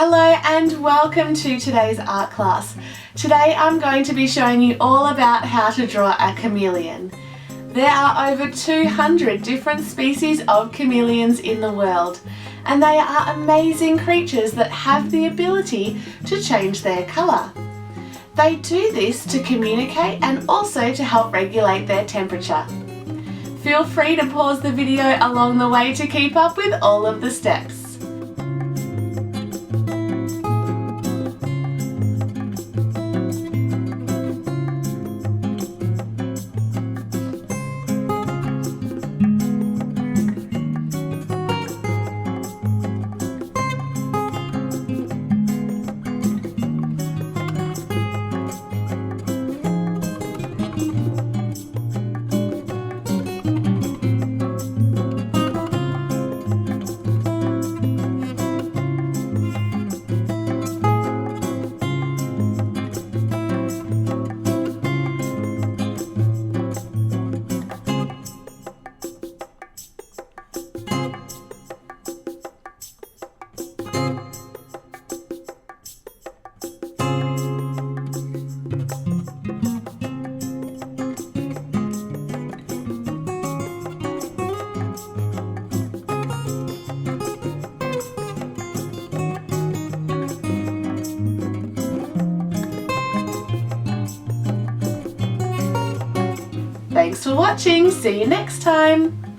Hello and welcome to today's art class. Today I'm going to be showing you all about how to draw a chameleon. There are over 200 different species of chameleons in the world, and they are amazing creatures that have the ability to change their colour. They do this to communicate and also to help regulate their temperature. Feel free to pause the video along the way to keep up with all of the steps. Thanks for watching, see you next time!